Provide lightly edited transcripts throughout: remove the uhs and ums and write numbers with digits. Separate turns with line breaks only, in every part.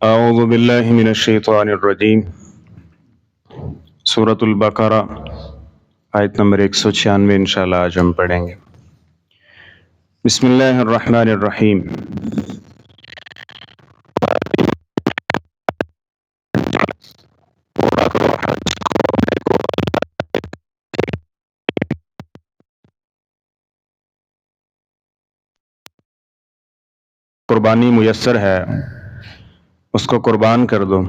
اعوذ باللہ من الشیطان الرجیم۔ سورۃ البقرہ آیت نمبر 196 انشاءاللہ آج ہم پڑھیں گے۔ بسم اللہ الرحمن الرحیم۔ قربانی میسر ہے اس کو قربان کر دو۔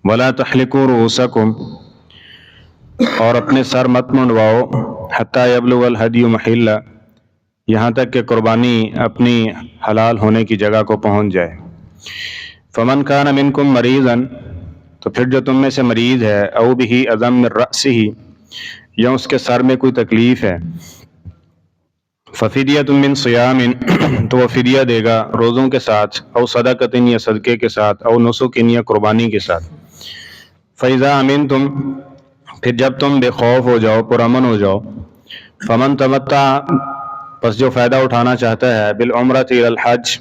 ولا تحلقوا رؤوسکم، اور اپنے سر مت منڈواؤ، حتی یبلغ الہدی محلہ، یہاں تک کہ قربانی اپنی حلال ہونے کی جگہ کو پہنچ جائے۔ فمن کان منکم مریضا، تو پھر جو تم میں سے مریض ہے، او بہ اذی من رأسہ، یا اس کے سر میں کوئی تکلیف ہے، ففدیۃ من صیام، تو وہ فدیہ دے گا روزوں کے ساتھ، او صدقۃ، یا صدقے کے ساتھ، او نسک، یا قربانی کے ساتھ۔ فاذا امنتم، پھر جب تم بے خوف ہو جاؤ، پرامن ہو جاؤ، فمن تمتع، پس جو فائدہ اٹھانا چاہتا ہے، بالعمرۃ الی الحج،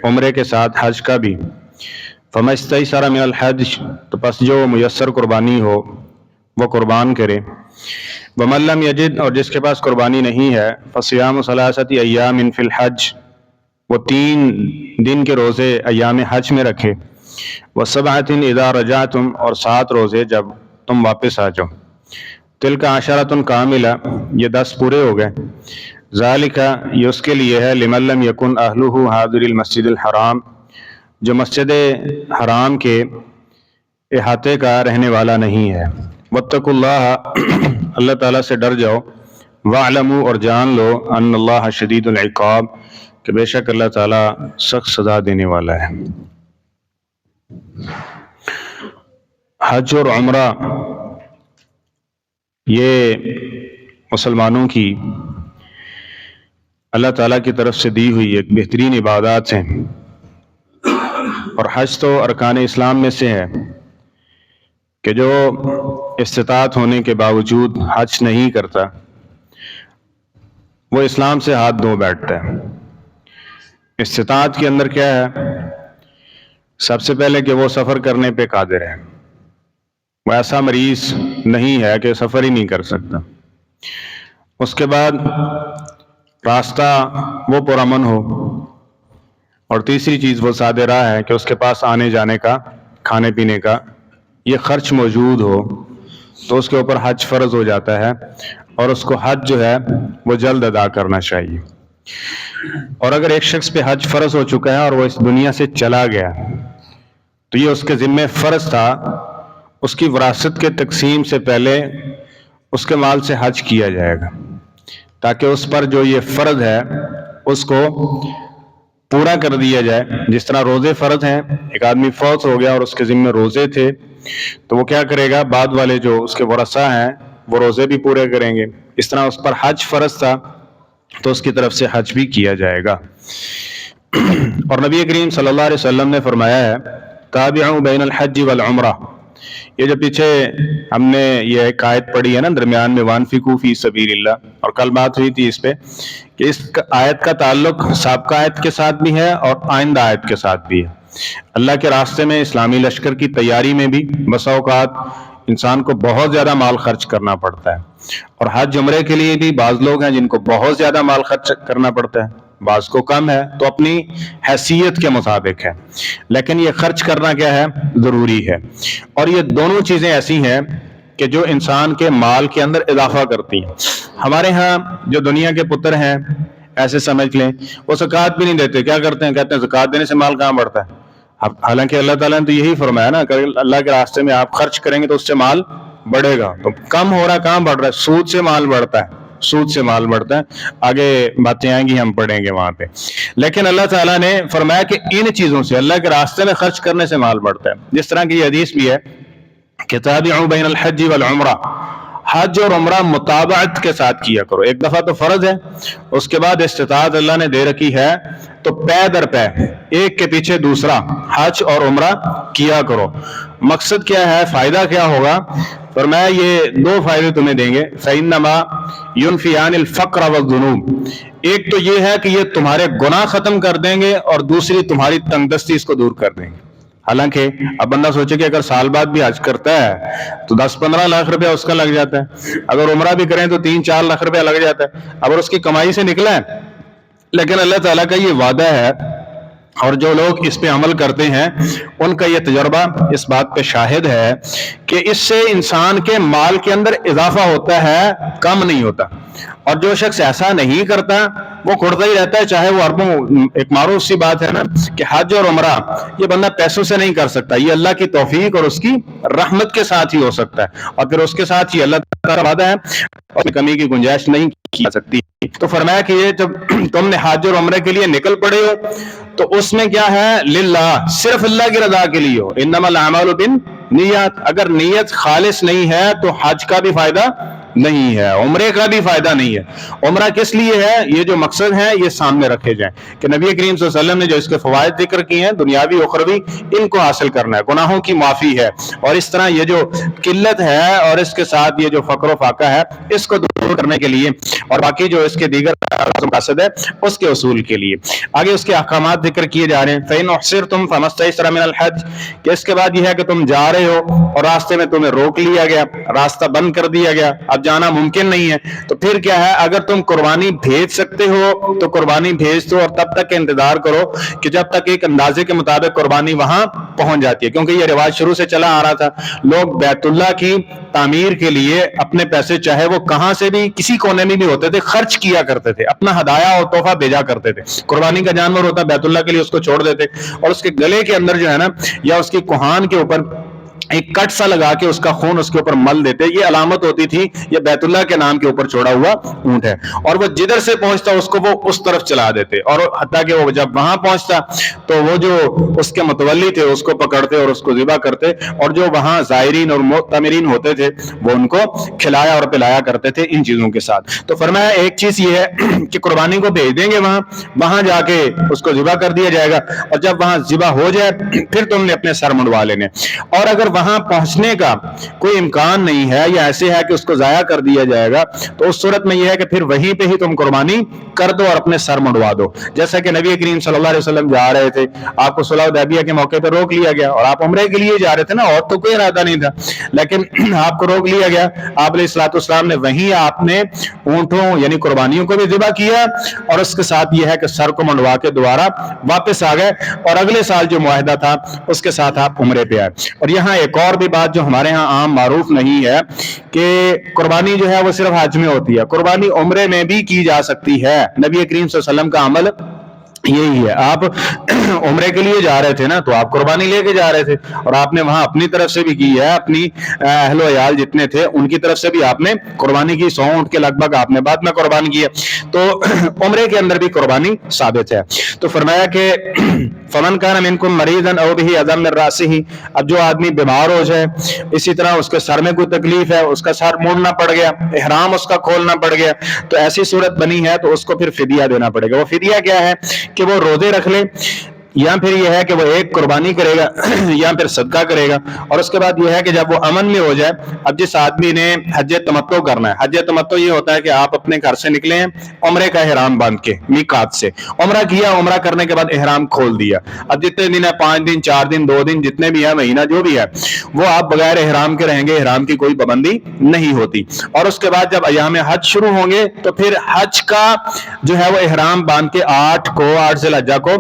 عمرے کے ساتھ حج کا بھی، فما استیسر من الحج، تو پس جو میسر قربانی ہو وہ قربان کرے۔ ومن لم یجد، اور جس کے پاس قربانی نہیں ہے، فصیام ثلاثۃ ایام فی الحج، وہ 3 دن کے روزے ایام حج میں رکھے۔ وسبعۃ اذا رجعتم، اور 7 روزے جب تم واپس آ جاؤ۔ تلک عشرۃ کاملہ، یہ 10 پورے ہو گئے۔ ذالک، یہ اس کے لیے ہے، لمن لم یکن اہلہ حاضر المسجد الحرام، جو مسجد حرام کے احاطے کا رہنے والا نہیں ہے۔ واتقوا اللہ، اللہ تعالیٰ سے ڈر جاؤ۔ واعلموا، اور جان لو، ان اللہ شدید العقاب، کہ بے شک اللہ تعالیٰ سخت سزا دینے والا ہے۔ حج اور عمرہ یہ مسلمانوں کی اللہ تعالیٰ کی طرف سے دی ہوئی ایک بہترین عبادات ہیں، اور حج تو ارکان اسلام میں سے ہے کہ جو استطاعت ہونے کے باوجود حج نہیں کرتا وہ اسلام سے ہاتھ دھو بیٹھتا ہے۔ استطاعت کے اندر کیا ہے؟ سب سے پہلے کہ وہ سفر کرنے پہ قادر ہے، وہ ایسا مریض نہیں ہے کہ سفر ہی نہیں کر سکتا۔ اس کے بعد راستہ وہ پرامن ہو، اور تیسری چیز وہ سادہ راہ ہے کہ اس کے پاس آنے جانے کا، کھانے پینے کا یہ خرچ موجود ہو، تو اس کے اوپر حج فرض ہو جاتا ہے، اور اس کو حج جو ہے وہ جلد ادا کرنا چاہیے۔ اور اگر ایک شخص پہ حج فرض ہو چکا ہے اور وہ اس دنیا سے چلا گیا، تو یہ اس کے ذمہ فرض تھا، اس کی وراثت کے تقسیم سے پہلے اس کے مال سے حج کیا جائے گا، تاکہ اس پر جو یہ فرض ہے اس کو پورا کر دیا جائے۔ جس طرح روزے فرض ہیں، ایک آدمی فوت ہو گیا اور اس کے ذمہ روزے تھے، تو وہ کیا کرے گا؟ بعد والے جو اس کے ورثاء ہیں وہ روزے بھی پورے کریں گے۔ اس طرح اس پر حج فرض تھا تو اس کی طرف سے حج بھی کیا جائے گا۔ اور نبی کریم صلی اللہ علیہ وسلم نے فرمایا ہے، تابعوا بین الحج والعمرہ، یہ جو پیچھے ہم نے یہ ایک آیت پڑھی ہے نا درمیان میں، وانفقوا فی سبیل اللہ، اور کل بات ہوئی تھی اس پہ کہ اس آیت کا تعلق سابقہ آیت کے ساتھ بھی ہے اور آئندہ آیت کے ساتھ بھی ہے۔ اللہ کے راستے میں، اسلامی لشکر کی تیاری میں بھی بسا اوقات انسان کو بہت زیادہ مال خرچ کرنا پڑتا ہے، اور حج عمرے کے لیے بھی بعض لوگ ہیں جن کو بہت زیادہ مال خرچ کرنا پڑتا ہے، بعض کو کم ہے، تو اپنی حیثیت کے مطابق ہے، لیکن یہ خرچ کرنا کیا ہے؟ ضروری ہے۔ اور یہ دونوں چیزیں ایسی ہیں کہ جو انسان کے مال کے اندر اضافہ کرتی ہیں۔ ہمارے ہاں جو دنیا کے پتر ہیں، ایسے سمجھ لیں، وہ زکوٰۃ بھی نہیں دیتے، کیا کرتے ہیں؟ کہتے ہیں زکوٰۃ دینے سے مال کہاں بڑھتا ہے؟ حالانکہ اللہ تعالیٰ نے تو یہی فرمایا نا کہ اللہ کے راستے میں آپ خرچ کریں گے تو اس سے مال بڑھے گا۔ تو کم ہو رہا ہے، کہاں بڑھ رہا ہے؟ سود سے مال بڑھتا ہے، سود سے مال بڑھتا ہے۔ آگے باتیں آئیں گی، ہم پڑھیں گے وہاں پہ۔ لیکن اللہ تعالیٰ نے فرمایا کہ ان چیزوں سے، اللہ کے راستے میں خرچ کرنے سے مال بڑھتا ہے۔ جس طرح کی یہ حدیث بھی ہے کہ تابعوا بین الحج والعمرہ، حج اور عمرہ متابعت کے ساتھ کیا کرو۔ ایک دفعہ تو فرض ہے، اس کے بعد استطاعت اللہ نے دے رکھی ہے تو پے در پے، ایک کے پیچھے دوسرا حج اور عمرہ کیا کرو۔ مقصد کیا ہے؟ فائدہ کیا ہوگا؟ فرمایا یہ 2 فائدے تمہیں دیں گے۔ فَإِنَّمَا يُنْفِيَانِ الْفَقْرَ وَالذُّنُوبَ، ایک تو یہ ہے کہ یہ تمہارے گناہ ختم کر دیں گے، اور دوسری تمہاری تنگ دستی اس کو دور کر دیں گے۔ حالانکہ اب بندہ سوچے کہ اگر سال بعد بھی حج کرتا ہے تو 10-15 لاکھ روپیہ اس کا لگ جاتا ہے، اگر عمرہ بھی کریں تو 3-4 لاکھ روپیہ لگ جاتا ہے، اگر اس کی کمائی سے نکلا ہے۔ لیکن اللہ تعالیٰ کا یہ وعدہ ہے، اور جو لوگ اس پہ عمل کرتے ہیں ان کا یہ تجربہ اس بات پہ شاہد ہے کہ اس سے انسان کے مال کے اندر اضافہ ہوتا ہے، کم نہیں ہوتا۔ اور جو شخص ایسا نہیں کرتا وہ کھڑتا ہی رہتا ہے، چاہے وہ اربوں۔ ایک معروف سی بات ہے نا کہ حج اور عمرہ یہ بندہ پیسوں سے نہیں کر سکتا، یہ اللہ کی توفیق اور اس کی رحمت کے ساتھ ہی ہو سکتا ہے، اور پھر اس کے ساتھ یہ اللہ تعالیٰ کا وعدہ ہے اور کمی کی گنجائش نہیں کی جا سکتی۔ تو فرمایا کہ یہ جب تم نے حج اور عمرے کے لیے نکل پڑے ہو تو اس میں کیا ہے؟ للہ، صرف اللہ کی رضا کے لیے ہو۔ انما الاعمال بالنیات، اگر نیت خالص نہیں ہے تو حج کا بھی فائدہ نہیں ہے، عمرے کا بھی فائدہ نہیں ہے۔ عمرہ کس لیے ہے؟ یہ جو مقصد ہے یہ سامنے رکھے جائیں کہ نبی کریم صلی اللہ علیہ وسلم نے جو اس کے فوائد ذکر کیے ہیں دنیاوی اخروی، ان کو حاصل کرنا ہے، گناہوں کی معافی ہے، اور اس طرح یہ جو قلت ہے اور اس کے ساتھ یہ جو فقر و فاقہ ہے اس کو دور کرنے کے لیے، اور باقی جو اس کے دیگر مقاصد ہے اس کے اصول کے لیے۔ آگے اس کے احکامات ذکر کیے جا رہے ہیں۔ فَإِنْ أُحْصِرْتُمْ فَمَا اسْتَيْسَرَ مِنَ الْحَدْيِ، کہ اس کے بعد یہ ہے کہ تم جا رہے ہو اور راستے میں تمہیں روک لیا گیا، راستہ بند کر دیا گیا، اب جانا ممکن نہیں ہے، تو پھر کیا ہے؟ اگر تم قربانی بھیج سکتے ہو تو قربانی بھیج دو، اور تب تک انتظار کرو کہ جب تک ایک اندازے کے مطابق قربانی وہاں پہنچ جاتی ہے، کیونکہ یہ رواج شروع سے چلا آ رہا تھا۔ لوگ بیت اللہ کی تعمیر کے لیے اپنے پیسے چاہے وہ کہاں سے بھی کسی کونے میں بھی ہوتے تھے خرچ کیا کرتے تھے، اپنا ہدایہ اور تحفہ بھیجا کرتے تھے۔ قربانی کا جانور ہوتا بیت اللہ کے لیے اس کو چھوڑ دیتے، اور اس کے گلے کے اندر جو ہے نا یا اس کی کوہان کے اوپر ایک کٹ سا لگا کے اس کا خون اس کے اوپر مل دیتے، یہ علامت ہوتی تھی یہ بیت اللہ کے نام کے اوپر چھوڑا ہوا اونٹ ہے، اور وہ جدھر سے پہنچتا اس کو وہ اس طرف چلا دیتے، اور حتیٰ کہ وہ جب وہاں پہنچتا تو وہ جو اس کے متولی تھے اس کو پکڑتے اور اس کو ذبح کرتے، اور جو وہاں زائرین اور معتمرین ہوتے تھے وہ ان کو کھلایا اور پلایا کرتے تھے ان چیزوں کے ساتھ۔ تو فرمایا ایک چیز یہ ہے کہ قربانی کو بھیج دیں گے وہاں جا کے اس کو ذبح کر دیا جائے گا، اور جب وہاں ذبح ہو جائے پھر تم نے اپنے سر منڈوا لینے، اور اگر وہاں پہنچنے کا کوئی امکان نہیں ہے یا ایسے ہے کہ اس کو ضائع کر دیا جائے گا تو اس صورت میں یہ ہے کہ پھر وہیں پہ ہی تم قربانی کر دو اور اپنے سر منڈوا دو، جیسا کہ نبی کریم صلی اللہ علیہ وسلم جا رہے تھے، آپ کو صلح حدیبیہ کے موقع پہ روک لیا گیا، اور آپ عمرے کے لیے جا رہے تھے نا، اور تو کوئی ارادہ نہیں تھا، لیکن آپ کو روک لیا گیا، آپ علیہ الصلوۃ والسلام نے وہیں آپ نے اونٹوں یعنی قربانیوں کو بھی ذبح کیا، اور اس کے ساتھ یہ ہے کہ سر کو منڈوا کے دوبارہ واپس آ گئے، اور اگلے سال جو معاہدہ تھا اس کے ساتھ آپ عمرے پہ آئے۔ اور یہاں ایک اور بھی بات جو ہمارے ہاں عام معروف نہیں ہے کہ قربانی جو ہے وہ صرف حج میں ہوتی ہے، قربانی عمرے میں بھی کی جا سکتی ہے۔ نبی کریم صلی اللہ علیہ وسلم کا عمل یہی ہے، آپ عمرے کے لیے جا رہے تھے نا تو آپ قربانی لے کے جا رہے تھے، اور آپ نے وہاں اپنی طرف سے بھی کی ہے، اپنی اہل و عیال جتنے تھے ان کی طرف سے بھی آپ نے قربانی کی، 100 اونٹ کے لگ بھگ آپ نے بعد میں قربانی کی ہے، تو عمرے کے اندر بھی قربانی ثابت ہے۔ تو فرمایا کہ فمن کان منکم مریضا او بہ اذى من راسه، اب جو آدمی بیمار ہو جائے، اسی طرح اس کے سر میں کوئی تکلیف ہے، اس کا سر موڑنا پڑ گیا، احرام اس کا کھولنا پڑ گیا، تو ایسی صورت بنی ہے تو اس کو پھر فدیہ دینا پڑے گا۔ وہ فدیہ کیا ہے کہ وہ روزے رکھ لے، یا پھر یہ ہے کہ وہ ایک قربانی کرے گا یا پھر صدقہ کرے گا، اور اس کے بعد یہ ہے کہ جب وہ امن میں ہو جائے، اب جس آدمی نے حج تمتع کرنا ہے، حج تمتع یہ ہوتا ہے کہ آپ اپنے گھر سے نکلے ہیں عمرے کا احرام باندھ کے میقات سے، عمرہ کیا، عمرہ کرنے کے بعد احرام کھول دیا، اب جتنے دن ہے 5 دن 4 دن 2 دن جتنے بھی ہے، مہینہ جو بھی ہے، وہ آپ بغیر احرام کے رہیں گے، احرام کی کوئی پابندی نہیں ہوتی، اور اس کے بعد جب ایام حج شروع ہوں گے تو پھر حج کا جو ہے وہ احرام باندھ کے 8 ذی الحجہ کو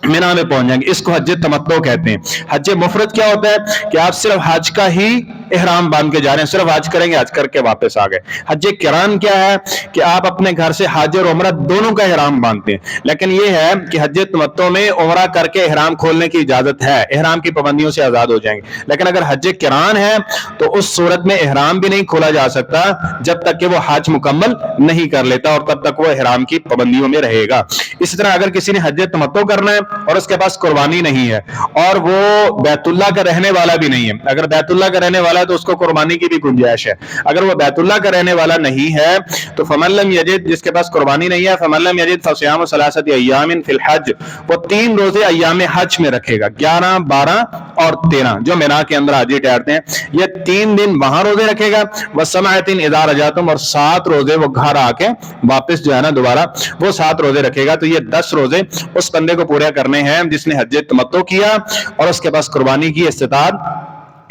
مینا میں پہنچ جائیں گے، اس کو حج تمتع کہتے ہیں۔ حج مفرد کیا ہوتا ہے کہ آپ صرف حج کا ہی احرام باندھ کے جا رہے ہیں، صرف حج کریں گے، حج کر کے واپس آ گئے۔ حج قران کیا ہے کہ آپ اپنے گھر سے حج اور عمرہ دونوں کا احرام باندھتے ہیں، لیکن یہ ہے کہ حج تمتع میں عمرہ کر کے احرام کھولنے کی اجازت ہے، احرام کی پابندیوں سے آزاد ہو جائیں گے، لیکن اگر حج قران ہے تو اس صورت میں احرام بھی نہیں کھولا جا سکتا جب تک کہ وہ حج مکمل نہیں کر لیتا، اور تب تک وہ احرام کی پابندیوں میں رہے گا۔ اسی طرح اگر کسی نے حج تمتع کرنا ہے اور اس کے پاس قربانی نہیں ہے، اور وہ بیت اللہ کا رہنے والا بھی نہیں ہے، اگر بیت اللہ کا رہنے والا والا ہے تو اس کو قربانی کی بھی گنجائش ہے. اگر وہ بیت اللہ کا رہنے والا نہیں ہے تو فمن لم یجد, جس کے پاس قربانی نہیں ہے, فمن لم یجد فصیام ثلاثۃ ایام فی الحج, وہ 3 روزے ایام حج میں رکھے گا, 11, 12 اور 13, جو مینا کے اندر حاجی ٹھہرتے ہیں, یہ 3 دن وہاں روزے رکھے گا. وسبعۃ اذا رجعتم, اور 7 روزے وہ گھر آ کے واپس جو ہے نا دوبارہ وہ 7 روزے رکھے گا. تو یہ 10 روزے اس بندے کو پورے کرنے ہیں جس نے حج تمتع کیا اور اس کے پاس قربانی کی استطاعت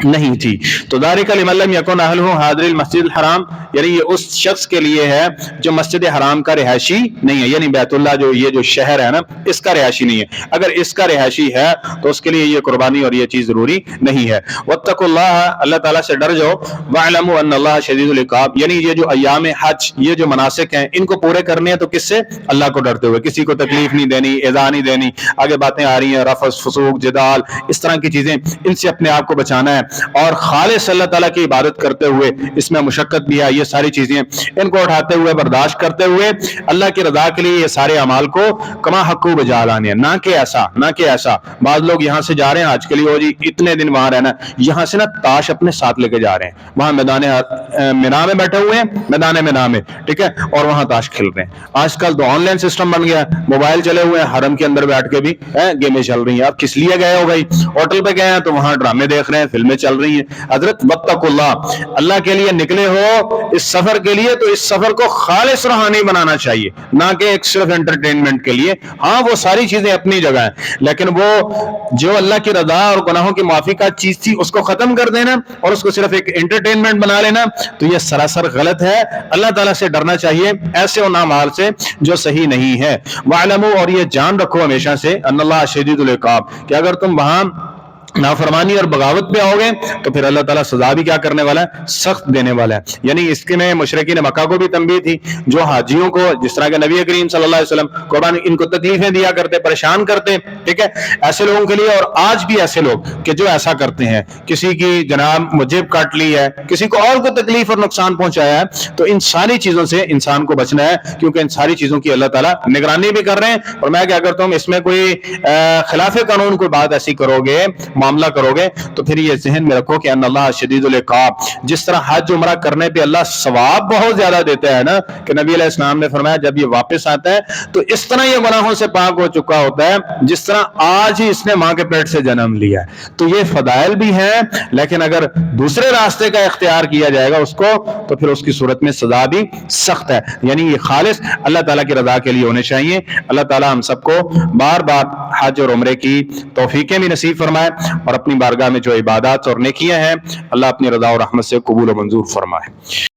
نہیں تھی. تو ذالک لمن لم یکن اہلہ حاضر المسجد الحرام, یعنی یہ اس شخص کے لیے ہے جو مسجد حرام کا رہائشی نہیں ہے, یعنی بیت اللہ جو یہ جو شہر ہے نا اس کا رہائشی نہیں ہے. اگر اس کا رہائشی ہے تو اس کے لیے یہ قربانی اور یہ چیز ضروری نہیں ہے. واتقوا اللہ, اللہ تعالیٰ سے ڈر جاؤ. واعلموا ان اللہ شدید العقاب, یعنی یہ جو ایام حج, یہ جو مناسک ہیں, ان کو پورے کرنے ہیں تو کس سے؟ اللہ کو ڈرتے ہوئے. کسی کو تکلیف نہیں دینی, ایذا نہیں دینی. آگے باتیں آ رہی ہیں رفث, فسوق, جدال, اس طرح کی چیزیں, ان سے اپنے آپ کو بچانا ہے اور خالص اللہ تعالیٰ کی عبادت کرتے ہوئے, اس میں مشقت بھی ہے, یہ ساری چیزیں ان کو اٹھاتے ہوئے, برداشت کرتے ہوئے اللہ کی رضا کے لیے یہ سارے اعمال کو کما حقو بجا لانے ہیں. نہ کہ ایسا بعض لوگ یہاں سے جا رہے ہیں آج کے لیے, ہو جی اتنے دن وہاں رہنا, یہاں سے نا تاش اپنے ساتھ لے کے جا رہے ہیں, وہاں میدان مینا میں بیٹھے ہوئے ہیں, میدان مینا میں, ٹھیک ہے, اور وہاں تاش کھیل رہے ہیں. آج کل تو آن لائن سسٹم بن گیا, موبائل چلے ہوئے ہیں, حرم کے اندر بیٹھ کے بھی گیمیں چل رہی ہیں. اب کس لیے گئے ہو بھائی؟ ہوٹل پہ گئے ہیں تو وہاں ڈرامے دیکھ رہے ہیں, فلمیں چل رہی ہیں. حضرت واتقوا اللہ, اللہ کے لیے نکلے ہو اس سفر کے لیے تو اس سفر کو خالص روحانی بنانا چاہیے, نہ کہ ایک صرف انٹرٹینمنٹ کے لیے. ہاں وہ ساری چیزیں اپنی جگہ ہیں, لیکن وہ جو اللہ کی رضا اور گناہوں کی معافی کا چیز تھی اس کو ختم کر دینا اور اس کو صرف ایک انٹرٹینمنٹ بنا لینا, تو یہ سراسر غلط ہے. اللہ تعالیٰ سے ڈرنا چاہیے ایسے ان اعمال سے جو صحیح نہیں ہے. وَاعْلَمُوا, اور یہ جان رکھو ہمیشہ سے, ان اللہ شدید العقاب, کہ اگر تم وہاں نافرمانی اور بغاوت پہ آؤ گے تو پھر اللہ تعالیٰ سزا بھی کیا کرنے والا ہے؟ سخت دینے والا ہے. یعنی اس کے میں مشرکین مکہ کو بھی تنبیہ تھی, جو حاجیوں کو, جس طرح کہ نبی کریم صلی اللہ علیہ وسلم قربانی ان کو تکلیفیں دیا کرتے, پریشان کرتے, ٹھیک ہے, ایسے لوگوں کے لیے. اور آج بھی ایسے لوگ کہ جو ایسا کرتے ہیں, کسی کی جناب جیب کاٹ لی ہے, کسی کو اور کو تکلیف اور نقصان پہنچایا ہے, تو ان ساری چیزوں سے انسان کو بچنا ہے, کیونکہ ان ساری چیزوں کی اللہ تعالیٰ نگرانی بھی کر رہے ہیں. اور میں کیا کرتا ہوں, اس میں کوئی خلاف قانون کوئی بات ایسی کرو گے, معاملہ کرو گے, تو پھر یہ ذہن میں رکھو کہ ان اللہ شدید العقاب. جس طرح حج عمرہ کرنے پہ اللہ ثواب بہت زیادہ دیتا ہے نا, کہ نبی علیہ السلام نے فرمایا جب یہ واپس آتا ہے تو اس طرح یہ گناہوں سے پاک ہو چکا ہوتا ہے جس طرح آج ہی اس نے ماں کے پیٹ سے جنم لیا ہے. تو یہ فضائل بھی ہیں, لیکن اگر دوسرے راستے کا اختیار کیا جائے گا اس کو, تو پھر اس کی صورت میں سزا بھی سخت ہے. یعنی یہ خالص اللہ تعالیٰ کی رضا کے لیے ہونے چاہیے. اللہ تعالیٰ ہم سب کو بار بار حج اور عمرے کی توفیقیں بھی نصیب فرمائے, اور اپنی بارگاہ میں جو عبادات اور نیکیاں ہیں اللہ اپنی رضا اور رحمت سے قبول و منظور فرمائے.